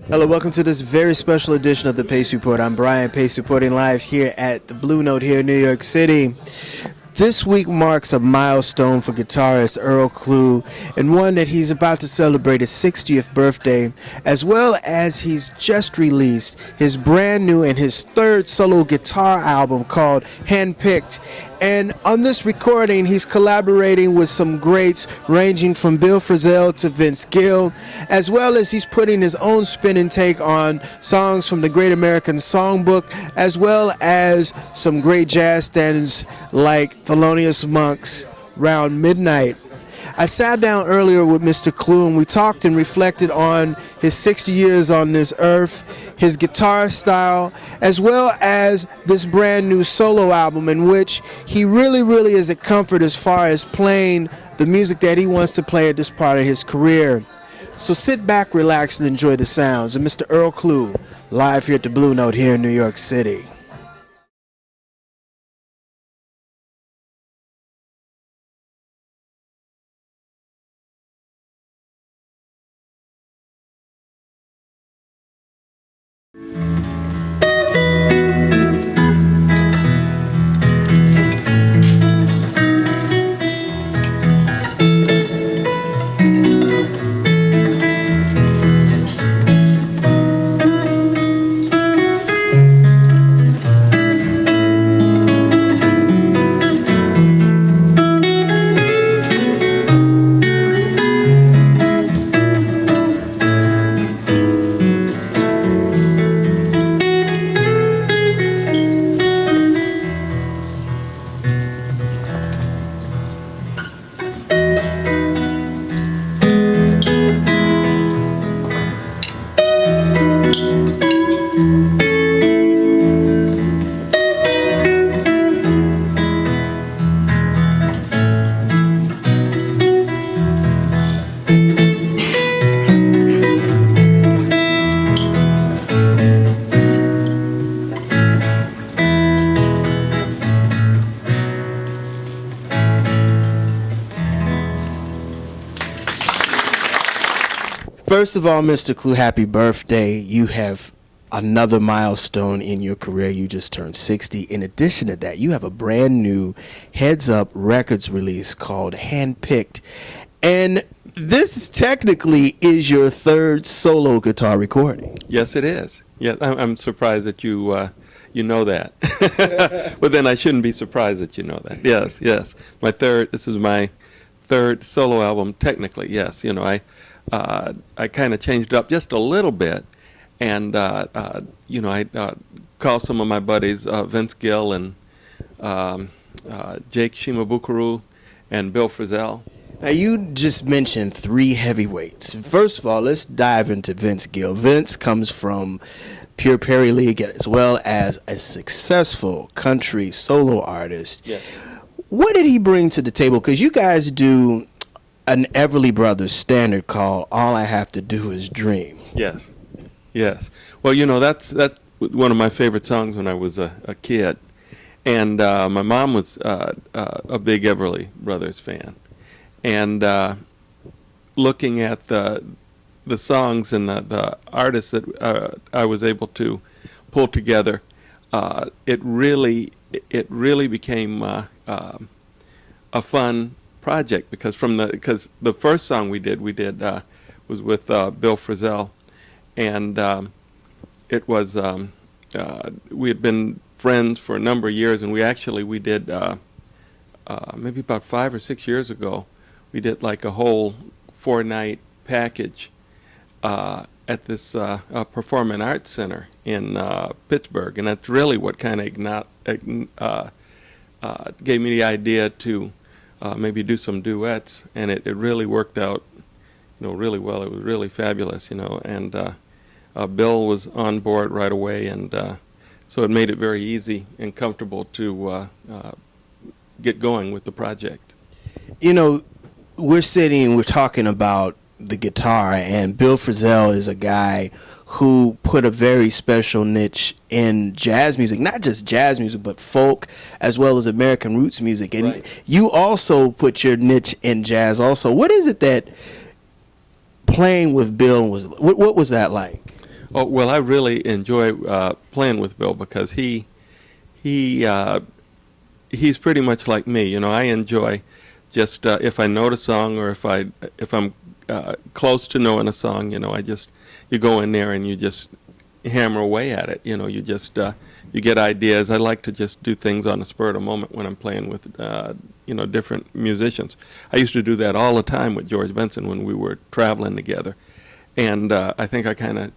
Hello, welcome to this very special edition of the Pace Report. I'm Brian Pace, reporting live here at the Blue Note here in New York City. This week marks a milestone for guitarist Earl Klugh, and one that he's about to celebrate his 60th birthday, as well as he's just released his brand new and his third solo guitar album called HandPicked. And on this recording, he's collaborating with some greats ranging from Bill Frisell to Vince Gill, as well as he's putting his own spin and take on songs from the Great American Songbook, as well as some great jazz standards like Thelonious Monk's Round Midnight. I sat down earlier with Mr. Klugh and we talked and reflected on his 60 years on this earth, his guitar style, as well as this brand new solo album in which he really is a comfort as far as playing the music that he wants to play at this part of his career. So sit back, relax, and enjoy the sounds of Mr. Earl Klugh, live here at the Blue Note here in New York City. First of all, Mr. Klugh, happy birthday. You have another milestone in your career. You just turned 60. In addition to that, you have a brand new Heads Up Records release called HandPicked. And this technically is your third solo guitar recording. Yes, it is. Yeah, I'm surprised that you know that. But then I shouldn't be surprised that you know that. Yes. This is my third solo album, technically, yes. You know, I kind of changed it up just a little bit, and I called some of my buddies, Vince Gill and Jake Shimabukuro and Bill Frisell. Now, you just mentioned three heavyweights. First of all, let's dive into Vince Gill. Vince comes from Pure Perry League as well as a successful country solo artist. Yes. What did he bring to the table? Because you guys do an Everly Brothers standard called All I Have to Do Is Dream. Yes. Well, you know, that's one of my favorite songs when I was a kid. And my mom was a big Everly Brothers fan. And looking at the songs and the artists that I was able to pull together, it really became a fun project, because the first song we did was with Bill Frisell, and it was we had been friends for a number of years, and we did maybe about 5 or 6 years ago, we did like a whole 4-night package at this Performing Arts Center in Pittsburgh, and that's really what kind of gave me the idea to maybe do some duets, and it really worked out, really well. It was really fabulous, and Bill was on board right away, and so it made it very easy and comfortable to get going with the project. We're talking about the guitar, and Bill Frisell is a guy who put a very special niche in jazz music, not just jazz music, but folk as well as American roots music. And right. You also put your niche in jazz also. What is it that playing with Bill was, what was that like? Oh well, I really enjoy playing with Bill because he he's pretty much like me. You know, I enjoy just if I know the song or if I'm close to knowing a song. You know, you go in there and you just hammer away at it. You know, you just you get ideas. I like to just do things on the spur of the moment when I'm playing with different musicians. I used to do that all the time with George Benson when we were traveling together, and I think I kind of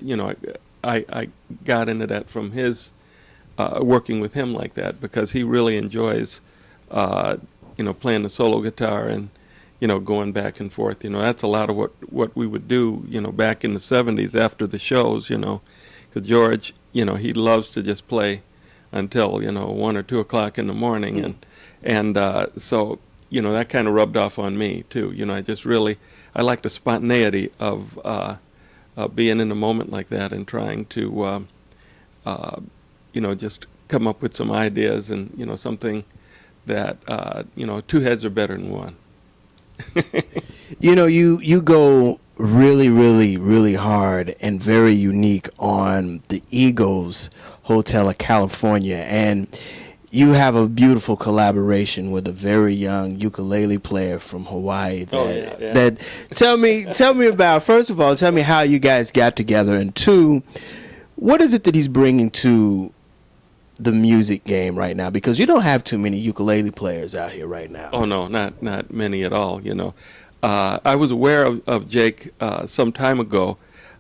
I got into that from his working with him like that because he really enjoys playing the solo guitar and going back and forth. You know, that's a lot of what we would do, back in the 70s after the shows, because George, he loves to just play until, 1 or 2 o'clock in the morning. So, that kind of rubbed off on me too. I like the spontaneity of being in a moment like that and trying to, just come up with some ideas and, something that, 2 heads are better than one. You go really, really, really hard and very unique on the Eagles Hotel of California, and you have a beautiful collaboration with a very young ukulele player from Hawaii. That tell me about. First of all, tell me how you guys got together, and 2, what is it that he's bringing to the music game right now? Because you don't have too many ukulele players out here right now. Oh no, not many at all. I was aware of Jake some time ago,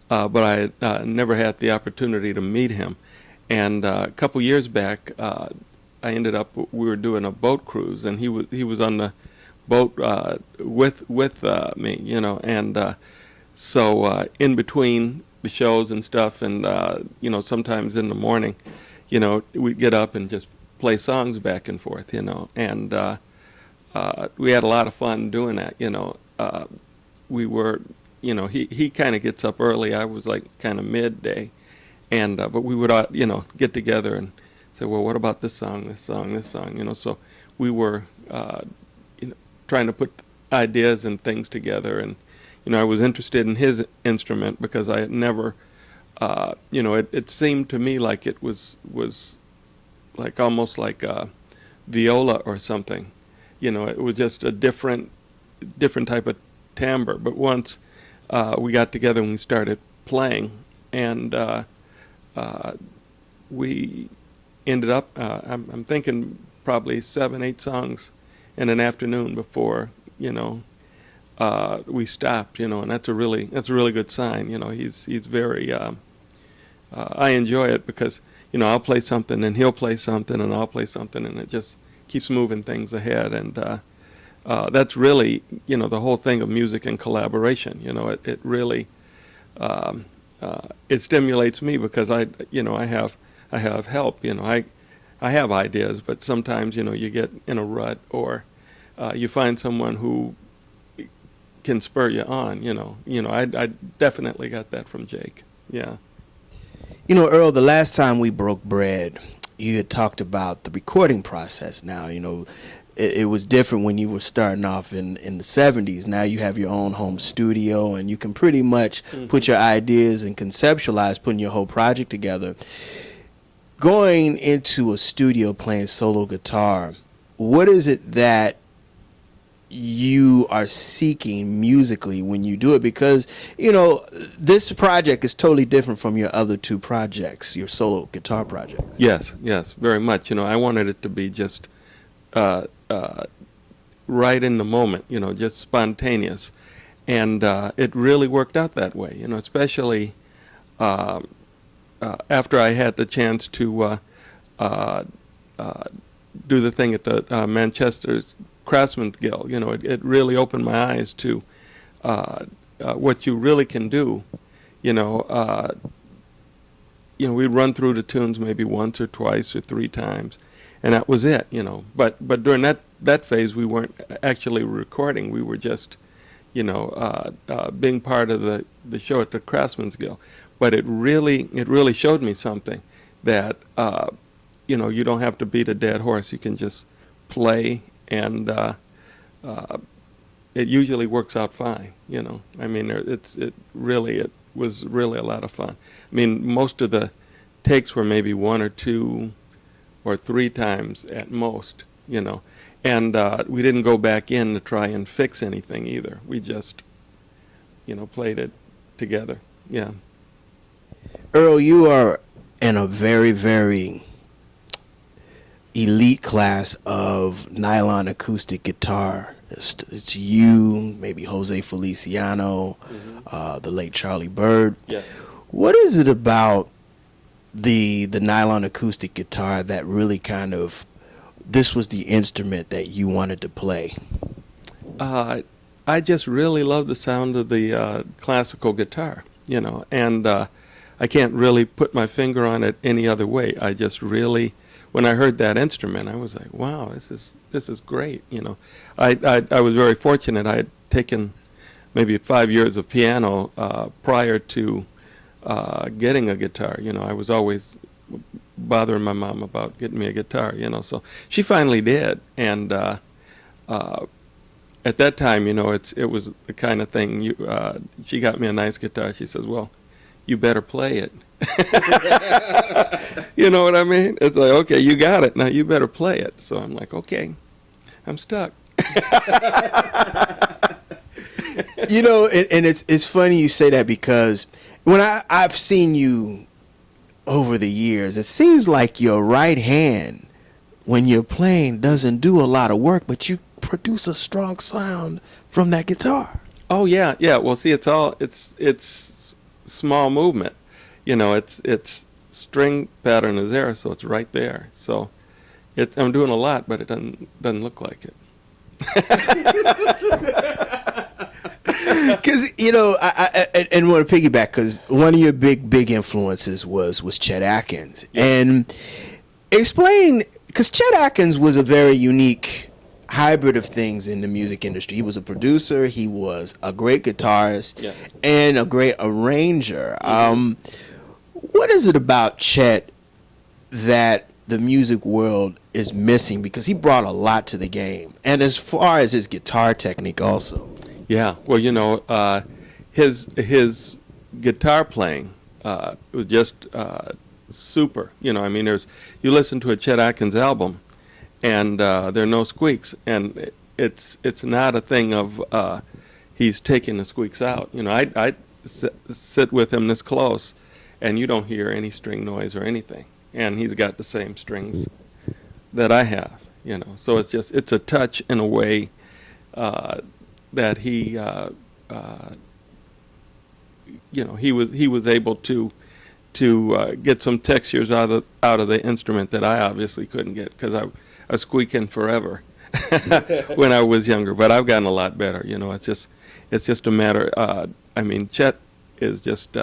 but I never had the opportunity to meet him. And a couple years back, we were doing a boat cruise, and he was on the boat with me, and so in between the shows and stuff, and sometimes in the morning, we'd get up and just play songs back and forth, and we had a lot of fun doing that, we were, he kind of gets up early. I was like kind of midday, and but we would, get together and say, well, what about this song, so we were, trying to put ideas and things together, and, I was interested in his instrument because I had never, it seemed to me like it was like almost like a viola or something. It was just a different type of timbre. But once we got together and we started playing, and we ended up, I'm thinking probably 7, 8 songs in an afternoon before, we stopped, and that's a really good sign. He's very, I enjoy it because, I'll play something and he'll play something and I'll play something, and it just keeps moving things ahead. And that's really, the whole thing of music and collaboration. It really, it stimulates me because I have help. I have ideas, but sometimes, you get in a rut, or you find someone who can spur you on. I definitely got that from Jake. Yeah. Earl, the last time we broke bread, you had talked about the recording process. Now, it was different when you were starting off in the 70s. Now you have your own home studio, and you can pretty much put your ideas and conceptualize putting your whole project together. Going into a studio playing solo guitar, what is it that you are seeking musically when you do it? Because, this project is totally different from your other 2 projects, your solo guitar projects. Yes, very much. I wanted it to be just right in the moment, just spontaneous. And it really worked out that way, especially after I had the chance to do the thing at the Manchester's Craftsman's Guild. It really opened my eyes to what you really can do. We'd run through the tunes maybe once or twice or 3 times, and that was it. But during that phase, we weren't actually recording. We were just, being part of the show at the Craftsman's Guild. But it really showed me something that you don't have to beat a dead horse. You can just play, and it usually works out fine. I mean, it was really a lot of fun. I mean, most of the takes were maybe 1 or 2 or 3 times at most, you know. And we didn't go back in to try and fix anything either. We just, you know, played it together. Yeah. Earl, you are in a very, very elite class of nylon acoustic guitar. It's you, maybe Jose Feliciano, the late Charlie Bird. Yeah. What is it about the nylon acoustic guitar that really kind of, this was the instrument that you wanted to play? I just really love the sound of the classical guitar, you know, and I can't really put my finger on it any other way. I just really, when I heard that instrument, I was like, wow, this is great, you know. I was very fortunate. I had taken maybe 5 years of piano prior to getting a guitar. You know, I was always bothering my mom about getting me a guitar, you know. So she finally did, and at that time, you know, it was the kind of thing. She got me a nice guitar. She says, "Well, you better play it." You know what I mean? It's like, okay, you got it. Now you better play it. So I'm like, okay, I'm stuck. You know, and it's funny you say that, because when I've seen you over the years, it seems like your right hand, when you're playing, doesn't do a lot of work, but you produce a strong sound from that guitar. Oh yeah, yeah. Well, see, it's small movement. You know, it's string pattern is there, so it's right there. So I'm doing a lot, but it doesn't look like it. Because, you know, I want to piggyback, because one of your big influences was Chet Atkins. Yeah. And explain, because Chet Atkins was a very unique hybrid of things in the music industry. He was a producer, he was a great guitarist, Yeah. and a great arranger. What is it about Chet that the music world is missing? Because he brought a lot to the game, and as far as his guitar technique also. Yeah, well, you know, his guitar playing was just super. You know, I mean, you listen to a Chet Atkins album, and there are no squeaks, and it's not a thing of he's taking the squeaks out. You know, I sit with him this close, and you don't hear any string noise or anything, and he's got the same strings that I have. You know, so it's a touch in a way. That he, you know, he was able to get some textures out of the instrument that I obviously couldn't get, because I was squeaking forever when I was younger. But I've gotten a lot better. You know, it's just a matter. I mean, Chet was just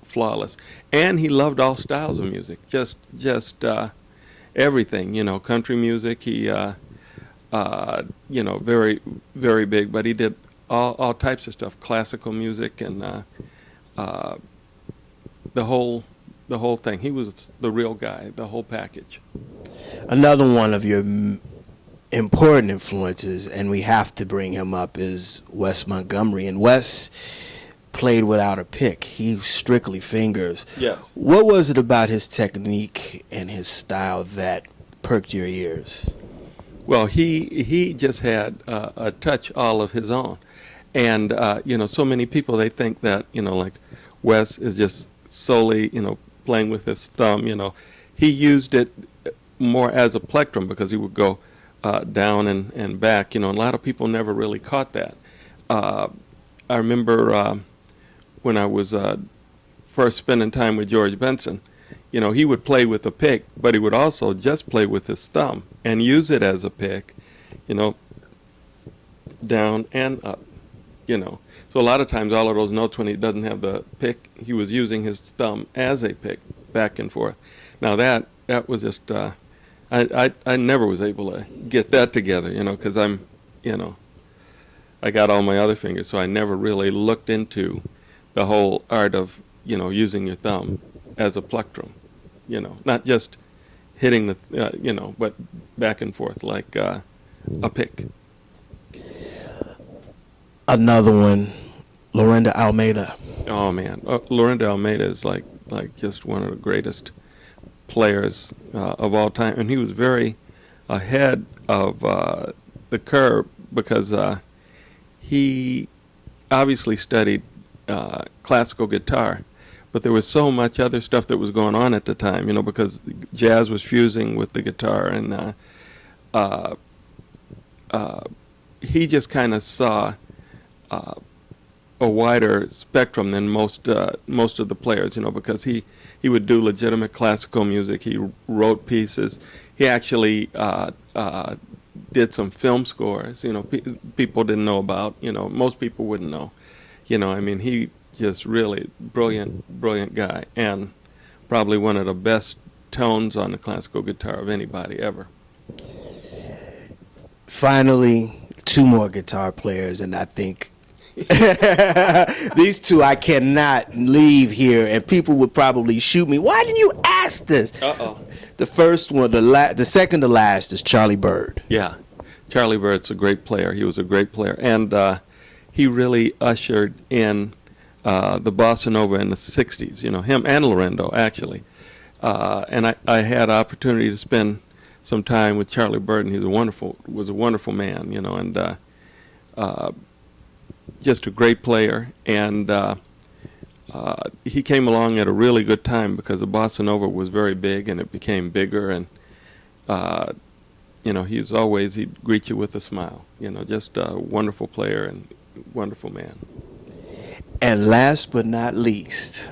flawless, and he loved all styles of music, just everything. You know, country music. He you know, very, very big, but he did all types of stuff, classical music, and the whole thing. He was the real guy, the whole package. Another one of your important influences, and we have to bring him up, is Wes Montgomery. And Wes played without a pick. He strictly fingers. Yes. What was it about his technique and his style that perked your ears? Well, he just had a touch all of his own, and you know, so many people, they think that, you know, like Wes is just solely, you know, playing with his thumb. You know, he used it more as a plectrum, because he would go down and back. You know, and a lot of people never really caught that. I remember when I was first spending time with George Benson. You know, he would play with a pick, but he would also just play with his thumb and use it as a pick, you know, down and up, you know. So a lot of times, all of those notes, when he doesn't have the pick, he was using his thumb as a pick, back and forth. Now that was just, I never was able to get that together, you know, because you know, I got all my other fingers, so I never really looked into the whole art of, you know, using your thumb as a plectrum. You know, not just hitting the, you know, but back and forth like a pick. Another one, Lorinda Almeida. Oh man, Lorinda Almeida is like just one of the greatest players of all time, and he was very ahead of the curve because he obviously studied classical guitar, but there was so much other stuff that was going on at the time, because jazz was fusing with the guitar, and he just kind of saw a wider spectrum than most of the players, because he would do legitimate classical music. He wrote pieces. He actually did some film scores. People didn't know about. Most people wouldn't know. I mean, he just really brilliant guy, and probably one of the best tones on the classical guitar of anybody ever. Finally, two more guitar players, and I think these two I cannot leave here, and people would probably shoot me. Why didn't you ask this? The first one, the second to last is Charlie Byrd. Yeah, Charlie Byrd's a great player. He was a great player, and he really ushered in the bossa nova in the '60s. Him and Lorenzo actually, and I had opportunity to spend some time with Charlie Byrd, and he was a wonderful man. And just a great player, and he came along at a really good time because the bossa nova was very big, and it became bigger, and he'd greet you with a smile. Just a wonderful player and wonderful man. And last but not least,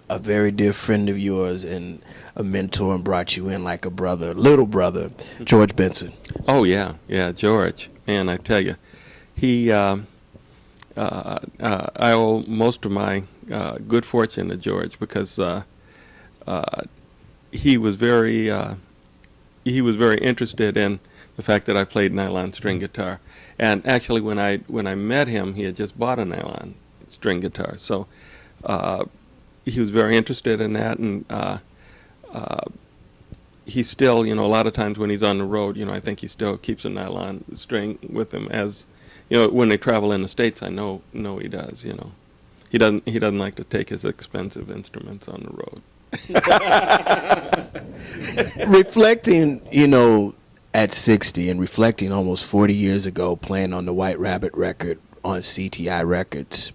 a very dear friend of yours and a mentor, and brought you in like a brother, little brother, George Benson. Oh yeah, George. Man, I tell you, he. I owe most of my good fortune to George because he was very interested in the fact that I played nylon string guitar. And actually, when I met him, he had just bought a nylon string guitar, so he was very interested in that. And he still, a lot of times when he's on the road, I think he still keeps a nylon string with him as. When they travel in the States, I know he does. He doesn't like to take his expensive instruments on the road. Reflecting, at 60 and reflecting almost 40 years ago, playing on the White Rabbit record on CTI Records,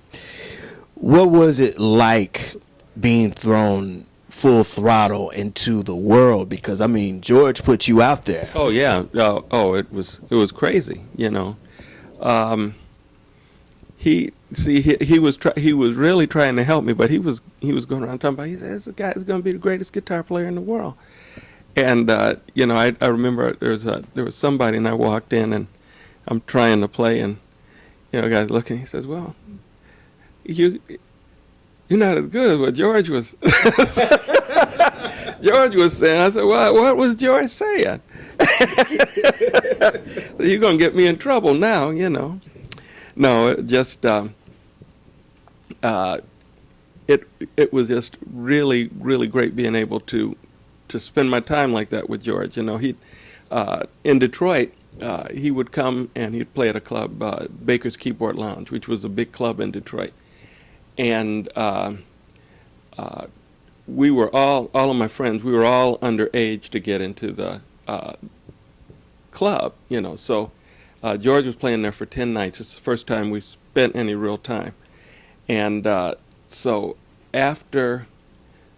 what was it like being thrown full throttle into the world? Because George put you out there. Oh yeah, it was crazy. He was really trying to help me, but he was going around talking about, he said, this guy is going to be the greatest guitar player in the world. And I remember there was somebody, and I walked in, and I'm trying to play, and guy's looking. He says, "Well, you're not as good as what George was." George was saying. I said, "Well, what was George saying?" You're gonna get me in trouble now, No, it just it was just really great being able to spend my time like that with George. He in Detroit, he would come and he'd play at a club, Baker's Keyboard Lounge, which was a big club in Detroit, and we were all of my friends, we were all underage to get into the club, so George was playing there for 10 nights. It's the first time we spent any real time. And so after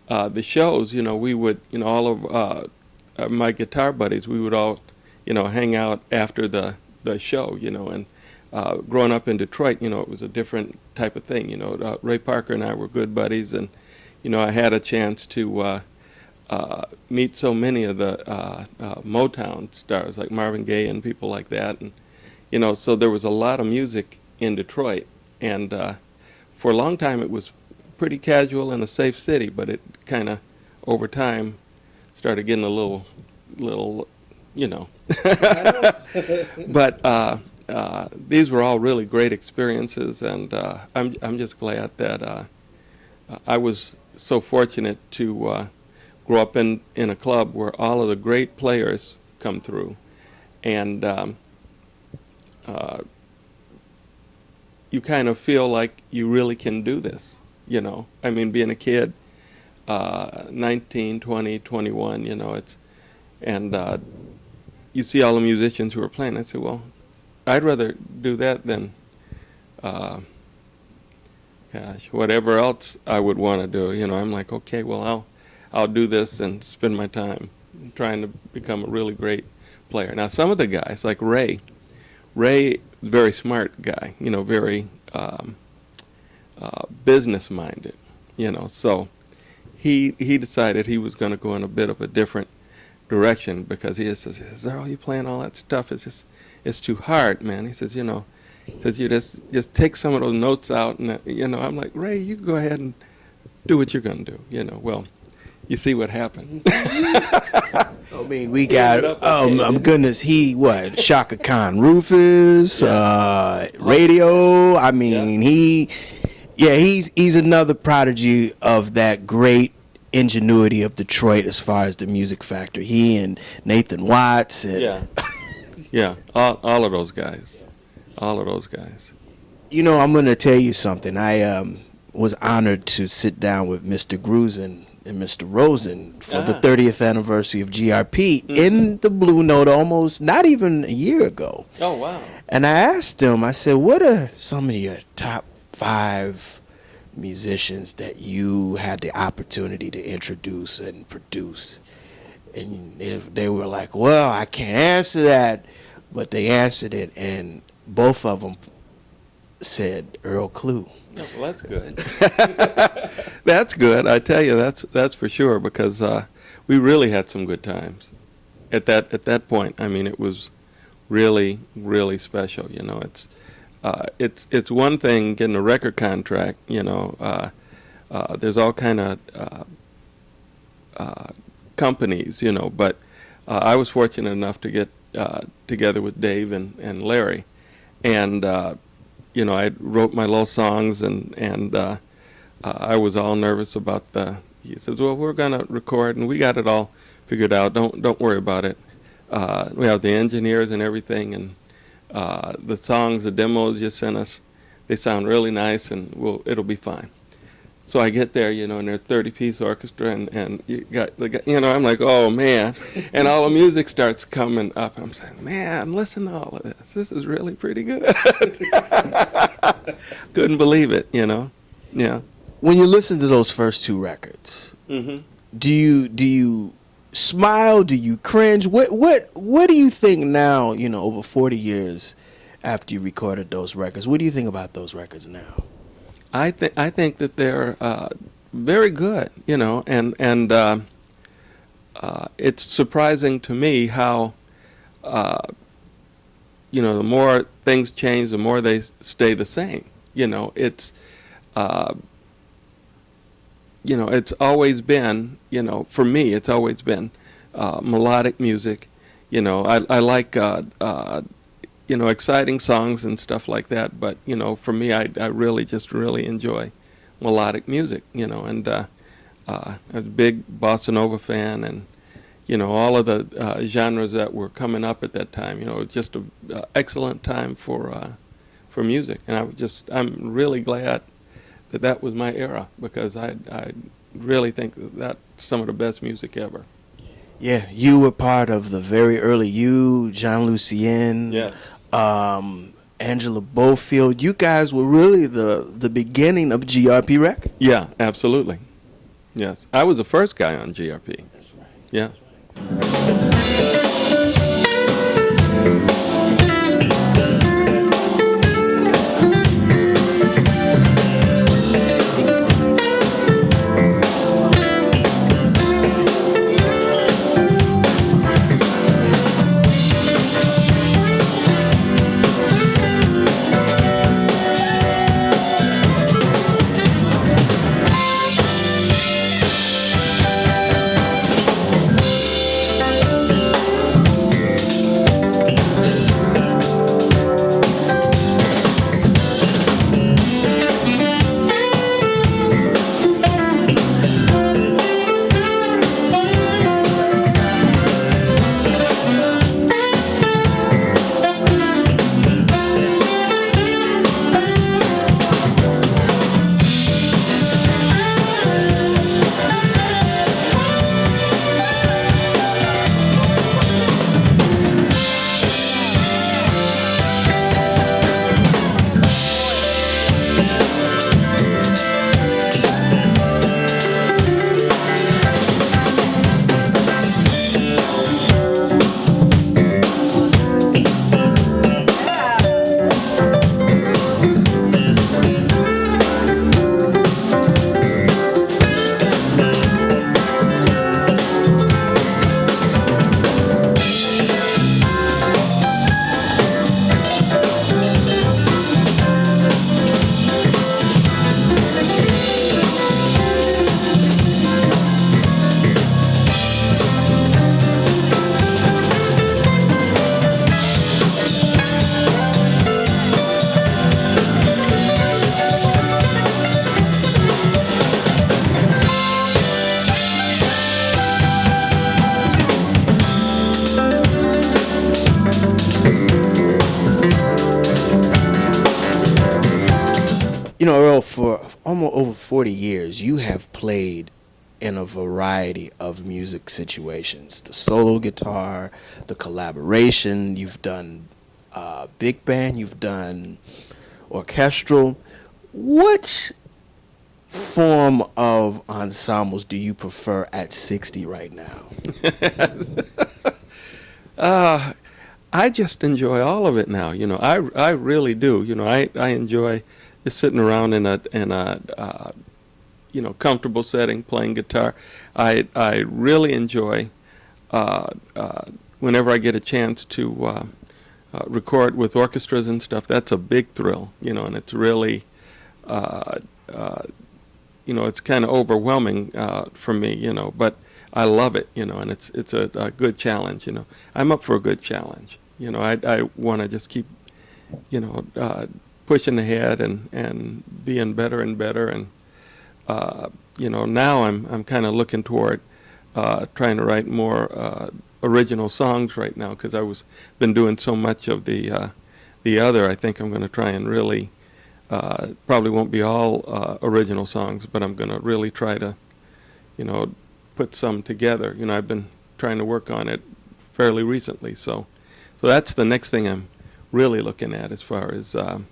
the shows, we would, all of my guitar buddies, we would all, hang out after the show, and growing up in Detroit, it was a different type of thing. Ray Parker and I were good buddies, and, I had a chance to meet so many of the Motown stars like Marvin Gaye and people like that, and so there was a lot of music in Detroit, and for a long time it was pretty casual and a safe city, but it kind of over time started getting a little but these were all really great experiences, and I'm just glad that I was so fortunate to grow up in a club where all of the great players come through, and you kind of feel like you really can do this, you know. I mean, being a kid, 19, 20, 21, you know, and you see all the musicians who are playing. I said, well, I'd rather do that than, gosh, whatever else I would want to do. You know, I'm like, okay, well, I'll do this and spend my time trying to become a really great player. Now, some of the guys, like Ray is a very smart guy, you know, very business-minded, you know. So he decided he was going to go in a bit of a different direction because he says, Earl, you playing all that stuff, it's too hard, man. He says, you know, because you just take some of those notes out, and you know, I'm like, Ray, you go ahead and do what you're going to do, you know. Well, you see what happened. I mean, we got, oh goodness, Shaka Khan Rufus, radio. I mean, he's another prodigy of that great ingenuity of Detroit as far as the music factor. He and Nathan Watts. And all of those guys. All of those guys. You know, I'm going to tell you something. I was honored to sit down with Mr. Grusin and Mr. Rosen for the 30th anniversary of GRP in the Blue Note almost not even a year ago. Oh, wow. And I asked them, I said, what are some of your top 5 musicians that you had the opportunity to introduce and produce? And they were like, well, I can't answer that. But they answered it, and both of them said Earl Klugh. Oh, well, that's good. That's good. I tell you, that's for sure, because we really had some good times at that point. I mean, it was really, really special. You know, it's one thing getting a record contract. You know, there's all kind of companies. You know, but I was fortunate enough to get together with Dave and Larry, and you know, I wrote my little songs, and I was all nervous about he says, well, we're gonna record, and we got it all figured out. Don't worry about it. We have the engineers and everything, and the songs, the demos you sent us, they sound really nice, and it'll be fine. So I get there, you know, and they're 30-piece orchestra, and you know, I'm like, oh man, and all the music starts coming up. I'm saying, man, listen to all of this. This is really pretty good. Couldn't believe it, you know. Yeah. When you listen to those first 2 records, do you smile? Do you cringe? What do you think now? You know, over 40 years after you recorded those records, what do you think about those records now? I think that they're very good, you know, and it's surprising to me how, you know, the more things change, the more they stay the same. You know, it's always been, you know, for me, it's always been melodic music. You know, I like you know, exciting songs and stuff like that. But, you know, for me, I really enjoy melodic music, you know, and I was a big bossa nova fan, and, you know, all of the genres that were coming up at that time. You know, it was just an excellent time for music. And I'm really glad that was my era, because I really think that's some of the best music ever. Yeah, you were part of the very early John Lucien, Angela Bofield. You guys were really the beginning of GRP record. Yeah, absolutely. Yes, I was the first guy on GRP. That's right. Yeah. That's right. Earl, for almost over 40 years, you have played in a variety of music situations. The solo guitar, the collaboration, you've done big band, you've done orchestral. Which form of ensembles do you prefer at 60 right now? I just enjoy all of it now. I really do. I enjoy just sitting around in a comfortable setting playing guitar. I really enjoy whenever I get a chance to record with orchestras and stuff. That's a big thrill, and it's really it's kind of overwhelming for me, but I love it, and it's a good challenge, I'm up for a good challenge. I want to just keep, pushing ahead and being better and better. And, now I'm kind of looking toward trying to write more original songs right now, because been doing so much of the other. I think I'm going to try and really, probably won't be all original songs, but I'm going to really try to, put some together. I've been trying to work on it fairly recently, so that's the next thing I'm really looking at, as far as kind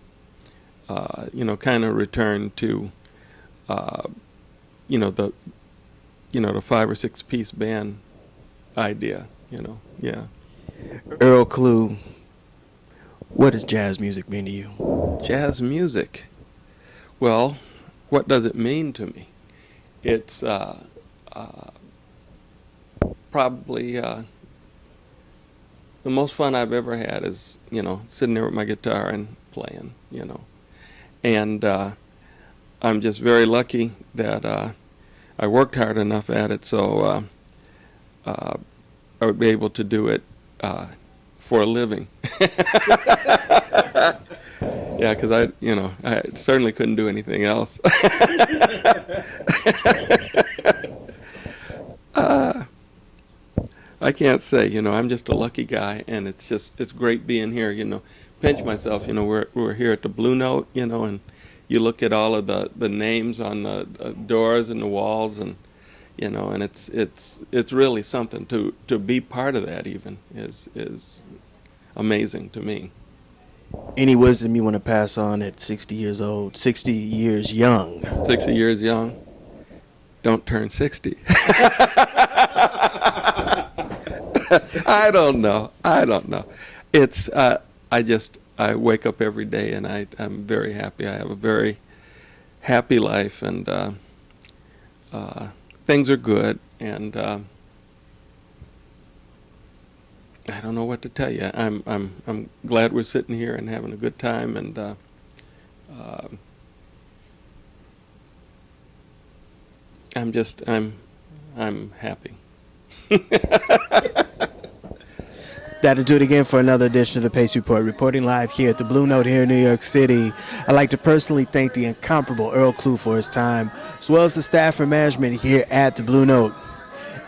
of return to the 5 or 6 piece band idea. Yeah. Earl Klugh, what does jazz music mean to you? Jazz music. Well, what does it mean to me? It's probably the most fun I've ever had is, sitting there with my guitar and playing, And I'm just very lucky that I worked hard enough at it, so I would be able to do it for a living. Yeah, because I certainly couldn't do anything else. I can't say, I'm just a lucky guy, and it's great being here, Pinch myself, we're here at the Blue Note, and you look at all of the names on the doors and the walls, and, and it's really something to be part of that. Even is amazing to me. Any wisdom you want to pass on at 60 years old, 60 years young? 60 years young? Don't turn 60. I don't know. It's I wake up every day, and I'm very happy. I have a very happy life, and things are good, and I don't know what to tell you. I'm glad we're sitting here and having a good time, and I'm happy. That'll do it again for another edition of the Pace Report, reporting live here at the Blue Note here in New York City. I'd like to personally thank the incomparable Earl Klugh for his time, as well as the staff and management here at the Blue Note.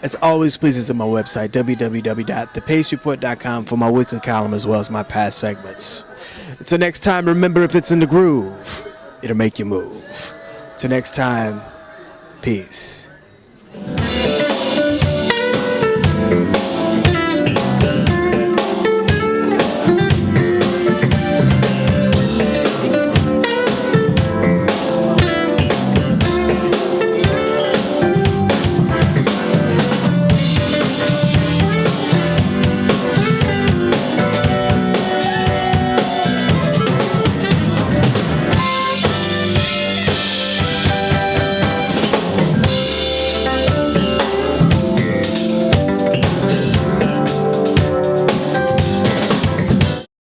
As always, please visit my website, www.thepacereport.com, for my weekly column as well as my past segments. Until next time, remember, if it's in the groove, it'll make you move. Till next time, peace.